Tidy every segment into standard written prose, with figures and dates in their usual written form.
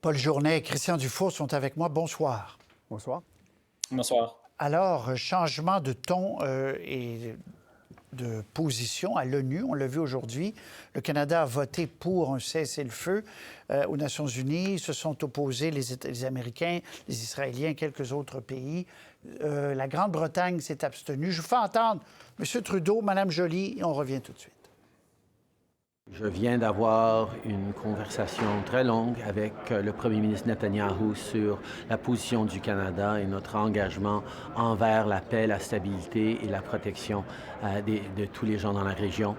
Paul Journet et Christian Dufour sont avec moi. Bonsoir. Bonsoir. Bonsoir. Alors, changement de ton et de position à l'ONU. On l'a vu aujourd'hui. Le Canada a voté pour un cessez-le-feu aux Nations unies. Se sont opposés les Américains, les Israéliens, quelques autres pays. La Grande-Bretagne s'est abstenue. Je vous fais entendre M. Trudeau, Mme Joly, et on revient tout de suite. Je viens d'avoir une conversation très longue avec le premier ministre Netanyahou sur la position du Canada et notre engagement envers la paix, la stabilité et la protection de tous les gens dans la région.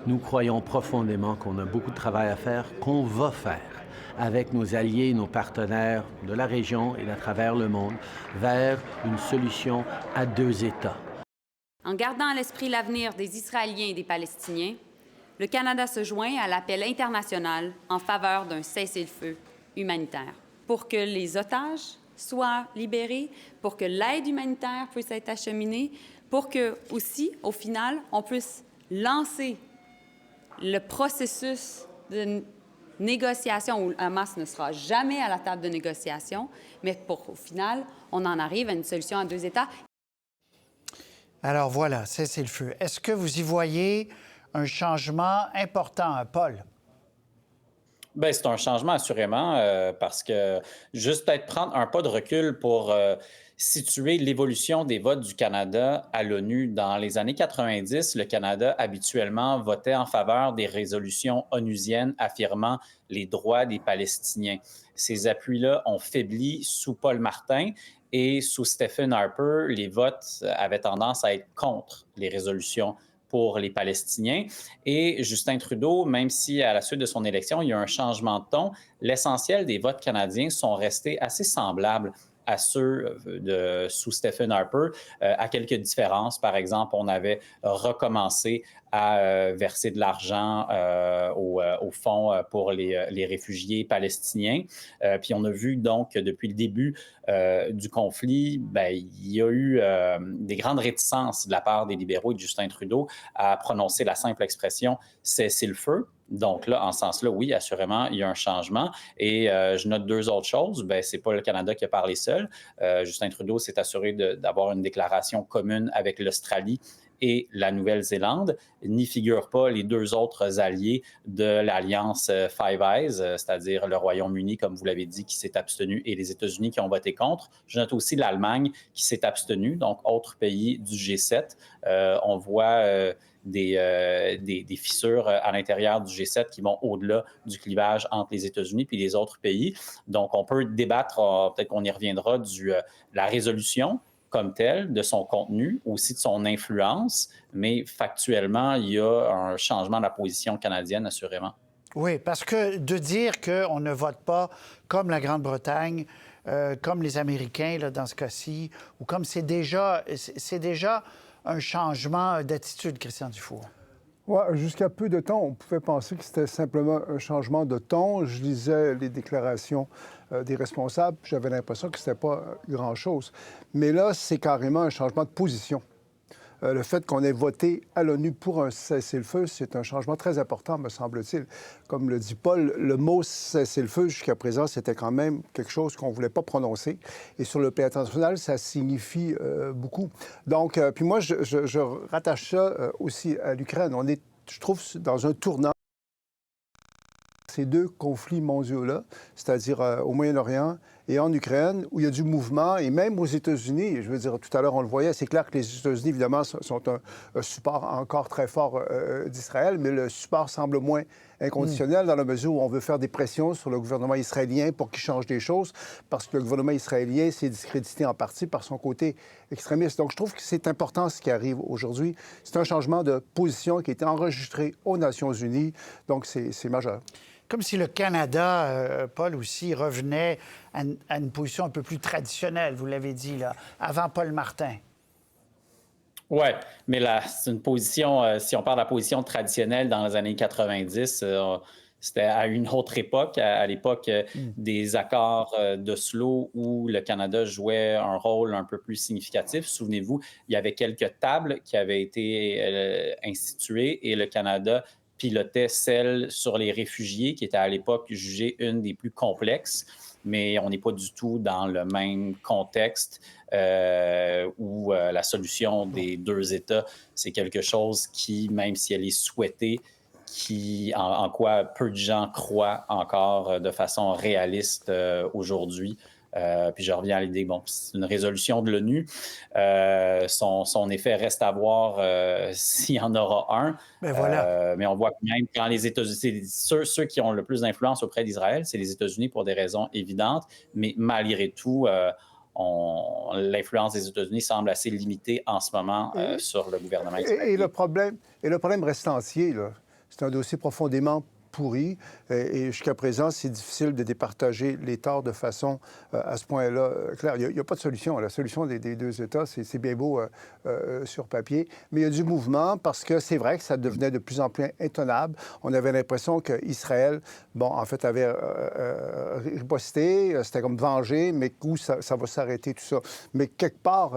Nous croyons profondément qu'on a beaucoup de travail à faire, qu'on va faire avec nos alliés, nos partenaires de la région et à travers le monde vers une solution à deux États. En gardant à l'esprit l'avenir des Israéliens et des Palestiniens, le Canada se joint à l'appel international en faveur d'un cessez-le-feu humanitaire pour que les otages soient libérés, pour que l'aide humanitaire puisse être acheminée, pour que aussi, au final, on puisse lancer le processus de négociation où Hamas ne sera jamais à la table de négociation, mais pour, au final, on en arrive à une solution à deux États. Alors voilà, cessez-le-feu. Est-ce que vous y voyez un changement important, Paul? Bien, c'est un changement assurément parce que juste peut-être prendre un pas de recul pour situer l'évolution des votes du Canada à l'ONU. Dans les années 90, le Canada habituellement votait en faveur des résolutions onusiennes affirmant les droits des Palestiniens. Ces appuis-là ont faibli sous Paul Martin. Et sous Stephen Harper, les votes avaient tendance à être contre les résolutions pour les Palestiniens. Et Justin Trudeau, même si à la suite de son élection, il y a un changement de ton, l'essentiel des votes canadiens sont restés assez semblables à ceux sous Stephen Harper, à quelques différences. Par exemple, on avait recommencé à verser de l'argent au fonds pour les réfugiés palestiniens. Puis on a vu donc depuis le début du conflit, bien, il y a eu des grandes réticences de la part des libéraux et de Justin Trudeau à prononcer la simple expression « cesser le feu ». Donc là, en ce sens-là, oui, assurément, il y a un changement. Et je note deux autres choses. Bien, c'est pas le Canada qui a parlé seul. Justin Trudeau s'est assuré d'avoir une déclaration commune avec l'Australie et la Nouvelle-Zélande. N'y figurent pas les deux autres alliés de l'alliance Five Eyes, c'est-à-dire le Royaume-Uni, comme vous l'avez dit, qui s'est abstenu, et les États-Unis qui ont voté contre. Je note aussi l'Allemagne qui s'est abstenue, donc autre pays du G7. On voit des fissures à l'intérieur du G7 qui vont au-delà du clivage entre les États-Unis et les autres pays. Donc, on peut débattre, peut-être qu'on y reviendra, de la résolution comme telle, de son contenu, aussi de son influence, mais factuellement, il y a un changement de la position canadienne, assurément. Oui, parce que de dire qu'on ne vote pas comme la Grande-Bretagne, comme les Américains là, dans ce cas-ci, ou comme c'est déjà un changement d'attitude, Christian Dufour. Ouais, jusqu'à peu de temps, on pouvait penser que c'était simplement un changement de ton. Je lisais les déclarations des responsables, j'avais l'impression que ce n'était pas grand-chose. Mais là, c'est carrément un changement de position. Le fait qu'on ait voté à l'ONU pour un cessez-le-feu, c'est un changement très important, me semble-t-il. Comme le dit Paul, le mot cessez-le-feu, jusqu'à présent, c'était quand même quelque chose qu'on ne voulait pas prononcer. Et sur le plan international, ça signifie beaucoup. Donc, puis moi, je rattache ça aussi à l'Ukraine. On est, je trouve, dans un tournant. Ces deux conflits mondiaux-là, c'est-à-dire au Moyen-Orient et en Ukraine, où il y a du mouvement, et même aux États-Unis, je veux dire, tout à l'heure, on le voyait, c'est clair que les États-Unis, évidemment, sont un support encore très fort d'Israël, mais le support semble moins inconditionnel dans la mesure où on veut faire des pressions sur le gouvernement israélien pour qu'il change des choses, parce que le gouvernement israélien s'est discrédité en partie par son côté extrémiste. Donc, je trouve que c'est important ce qui arrive aujourd'hui. C'est un changement de position qui a été enregistré aux Nations unies, donc c'est majeur. Comme si le Canada, Paul aussi, revenait à une position un peu plus traditionnelle, vous l'avez dit, là, avant Paul Martin. Oui, mais là, c'est une position, si on parle de la position traditionnelle dans les années 90, c'était à une autre époque, à l'époque des accords d'Oslo où le Canada jouait un rôle un peu plus significatif. Souvenez-vous, il y avait quelques tables qui avaient été instituées et le Canada pilotait celle sur les réfugiés, qui était à l'époque jugée une des plus complexes. Mais on n'est pas du tout dans le même contexte où la solution des deux États, c'est quelque chose qui, même si elle est souhaitée, en quoi peu de gens croient encore de façon réaliste aujourd'hui. Puis je reviens à l'idée, bon, c'est une résolution de l'ONU. Son effet reste à voir s'il y en aura un. Ben voilà. Mais on voit quand même quand les États-Unis, ceux qui ont le plus d'influence auprès d'Israël, c'est les États-Unis pour des raisons évidentes. Mais malgré tout, l'influence des États-Unis semble assez limitée en ce moment sur le gouvernement israélien. Et le problème reste entier, là. C'est un dossier profondément pourri et jusqu'à présent, c'est difficile de départager les torts de façon à ce point-là claire. Il n'y a pas de solution. La solution des deux États, c'est bien beau sur papier, mais il y a du mouvement parce que c'est vrai que ça devenait de plus en plus intenable. On avait l'impression qu'Israël, bon, en fait, avait riposté, c'était comme vengé, mais où ça va s'arrêter, tout ça. Mais quelque part,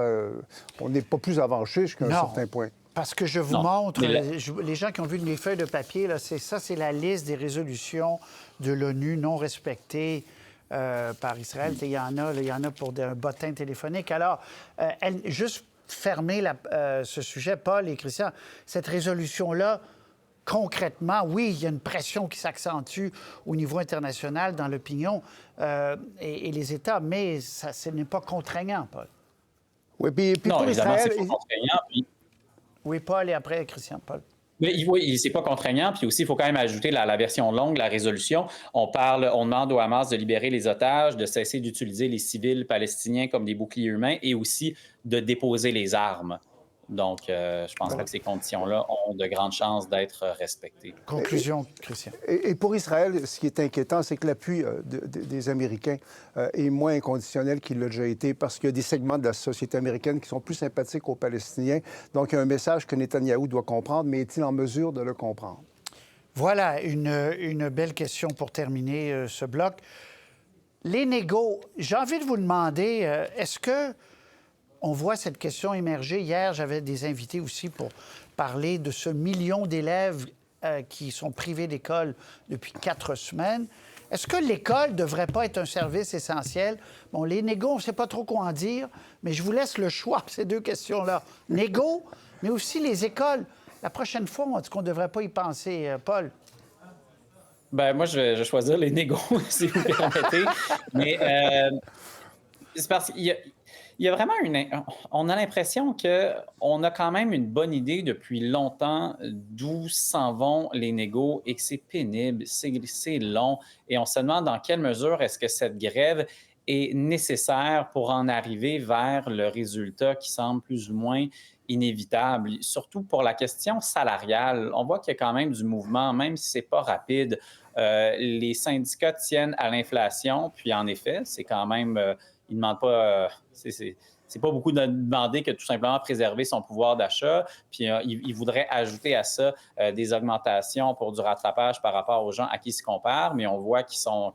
on n'est pas plus avancé jusqu'à un certain point. Parce que je vous montre, les gens qui ont vu les feuilles de papier, là, c'est la liste des résolutions de l'ONU non respectées par Israël. Il y en a pour un bottin téléphonique. Alors, juste fermer ce sujet, Paul et Christian, cette résolution-là, concrètement, oui, il y a une pression qui s'accentue au niveau international dans l'opinion et les États, mais ce n'est pas contraignant, Paul. Oui, puis non, pour évidemment, Israël... c'est pas contraignant. Puis... Oui, Paul, et après, Christian, Paul. Mais oui, c'est pas contraignant. Puis aussi, il faut quand même ajouter la version longue, la résolution. On demande au Hamas de libérer les otages, de cesser d'utiliser les civils palestiniens comme des boucliers humains et aussi de déposer les armes. Donc, je pense que ces conditions-là ont de grandes chances d'être respectées. Conclusion, Christian. Et pour Israël, ce qui est inquiétant, c'est que l'appui des Américains est moins inconditionnel qu'il l'a déjà été parce qu'il y a des segments de la société américaine qui sont plus sympathiques aux Palestiniens. Donc, il y a un message que Netanyahou doit comprendre, mais est-il en mesure de le comprendre? Voilà une belle question pour terminer ce bloc. Les négos, j'ai envie de vous demander, est-ce que on voit cette question émerger. Hier, j'avais des invités aussi pour parler de ce million d'élèves qui sont privés d'école depuis 4 semaines. Est-ce que l'école ne devrait pas être un service essentiel? Bon, les négos, on ne sait pas trop quoi en dire, mais je vous laisse le choix, ces deux questions-là. Négos, mais aussi les écoles. La prochaine fois, est-ce qu'on ne devrait pas y penser, Paul? Ben moi, je vais choisir les négos, si vous permettez. Mais c'est parce qu'il y a vraiment on a l'impression qu'on a quand même une bonne idée depuis longtemps d'où s'en vont les négos et que c'est pénible, c'est long. Et on se demande dans quelle mesure est-ce que cette grève est nécessaire pour en arriver vers le résultat qui semble plus ou moins inévitable, surtout pour la question salariale. On voit qu'il y a quand même du mouvement, même si ce n'est pas rapide. Les syndicats tiennent à l'inflation, puis en effet, c'est quand même... ils ne demandent pas... c'est pas beaucoup de demander que tout simplement préserver son pouvoir d'achat. Puis ils voudraient ajouter à ça des augmentations pour du rattrapage par rapport aux gens à qui ils se comparent, mais on voit qu'ils sont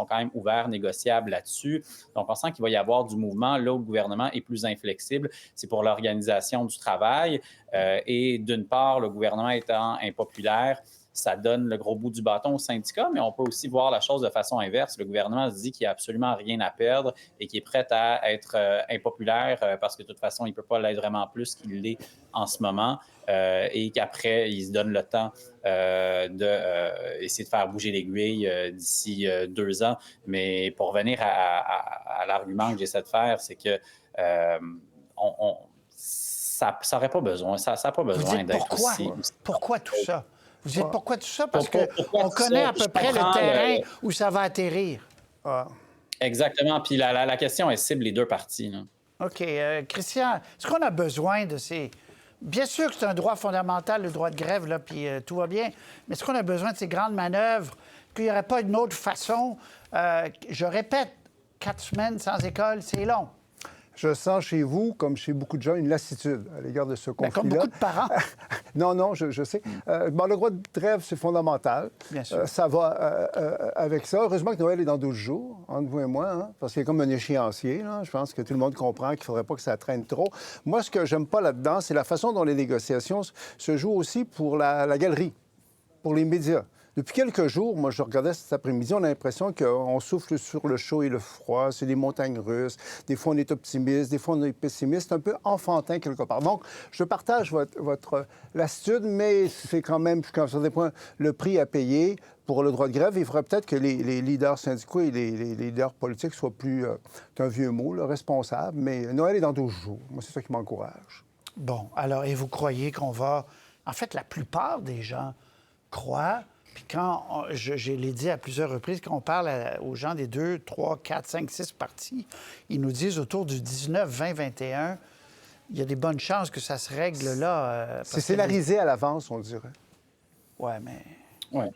quand même ouverts, négociables là-dessus. Donc, on sent qu'il va y avoir du mouvement là où le gouvernement est plus inflexible. C'est pour l'organisation du travail. Et d'une part, le gouvernement étant impopulaire, ça donne le gros bout du bâton aux syndicats, mais on peut aussi voir la chose de façon inverse. Le gouvernement se dit qu'il n'y a absolument rien à perdre et qu'il est prêt à être impopulaire parce que de toute façon, il ne peut pas l'être vraiment plus qu'il l'est en ce moment et qu'après, il se donne le temps d'essayer de faire bouger l'aiguille d'ici 2 ans. Mais pour revenir à l'argument que j'essaie de faire, c'est que ça n'aurait pas besoin. Ça n'a pas besoin d'être aussi... Pourquoi tout ça? Vous dites pourquoi tout ça? Parce qu'on connaît à peu près le terrain où ça va atterrir. Ah. Exactement. Puis la question, elle cible les deux parties. Là. OK. Christian, est-ce qu'on a besoin de ces... Bien sûr que c'est un droit fondamental, le droit de grève, là, puis tout va bien, mais est-ce qu'on a besoin de ces grandes manœuvres, qu'il n'y aurait pas une autre façon? Je répète, 4 semains sans école, c'est long. Je sens chez vous, comme chez beaucoup de gens, une lassitude à l'égard de ce conflit-là. Comme beaucoup de parents. Non, je sais. Bon, le droit de grève, c'est fondamental. Bien sûr. Ça va avec ça. Heureusement que Noël est dans 12 jours, entre vous et moi, hein, parce qu'il y a comme un échéancier. Là. Je pense que tout le monde comprend qu'il ne faudrait pas que ça traîne trop. Moi, ce que j'aime pas là-dedans, c'est la façon dont les négociations se jouent aussi pour la galerie. pour les médias. Depuis quelques jours, moi, je regardais cet après-midi, on a l'impression qu'on souffle sur le chaud et le froid, c'est des montagnes russes. Des fois, on est optimiste, des fois, on est pessimiste, un peu enfantin quelque part. Donc, je partage votre lassitude, mais c'est quand même, jusqu'à un certain point, le prix à payer pour le droit de grève. Il faudrait peut-être que les leaders syndicaux et les leaders politiques soient plus, c'est un vieux mot, là, responsables, mais Noël est dans 12 jours. Moi, c'est ça qui m'encourage. Bon, alors, et vous croyez qu'on va... En fait, la plupart des gens croient... Puis quand, je l'ai dit à plusieurs reprises, quand on parle aux gens des 2, 3, 4, 5, 6 partis, ils nous disent autour du 19, 20, 21, il y a des bonnes chances que ça se règle là. C'est scénarisé à l'avance, on dirait. Oui, mais... Ouais.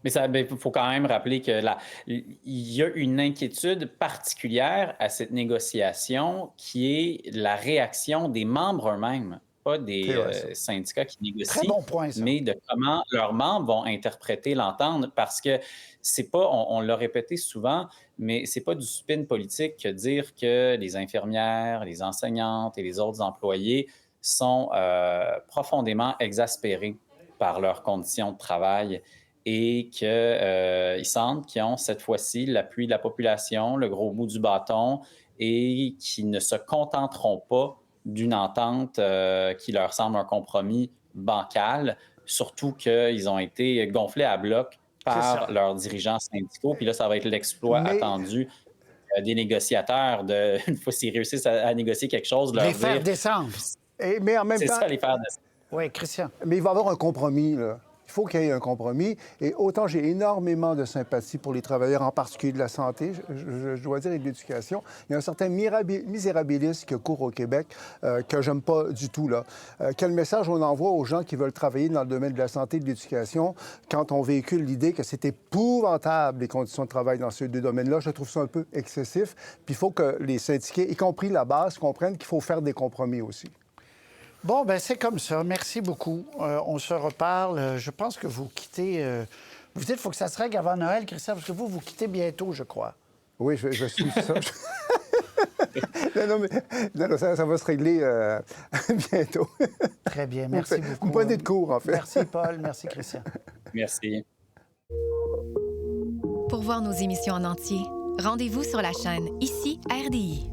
Mais il faut quand même rappeler que il y a une inquiétude particulière à cette négociation qui est la réaction des membres eux-mêmes, pas des syndicats qui négocient, Très bon point, ça. mais de comment leurs membres vont interpréter l'entente, parce que c'est pas, on l'a répété souvent, mais c'est pas du spin politique que dire que les infirmières, les enseignantes et les autres employés sont profondément exaspérés par leurs conditions de travail et qu'ils sentent qu'ils ont cette fois-ci l'appui de la population, le gros bout du bâton, et qu'ils ne se contenteront pas d'une entente qui leur semble un compromis bancal, surtout qu'ils ont été gonflés à bloc par leurs dirigeants syndicaux. Puis là, ça va être l'exploit attendu des négociateurs, une fois s'ils réussissent à négocier quelque chose, leur les faire dire... descendre. Mais en même temps... C'est ça, les faire descendre. Oui, Christian. Mais il va y avoir un compromis, là. Il faut qu'il y ait un compromis. Et autant j'ai énormément de sympathie pour les travailleurs, en particulier de la santé, je dois dire, et de l'éducation, il y a un certain misérabilisme qui court au Québec que j'aime pas du tout, là. Quel message on envoie aux gens qui veulent travailler dans le domaine de la santé et de l'éducation quand on véhicule l'idée que c'est épouvantable, les conditions de travail dans ces deux domaines-là? Je trouve ça un peu excessif. Puis il faut que les syndiqués, y compris la base, comprennent qu'il faut faire des compromis aussi. Bon, ben c'est comme ça. Merci beaucoup. On se reparle. Je pense que vous quittez... Vous dites qu'il faut que ça se règle avant Noël, Christian, parce que vous quittez bientôt, je crois. Oui, je suis ça. non, ça va se régler bientôt. Très bien, merci beaucoup. Vous prenez de cours, en fait. Merci, Paul. Merci, Christian. Merci. Pour voir nos émissions en entier, rendez-vous sur la chaîne Ici RDI.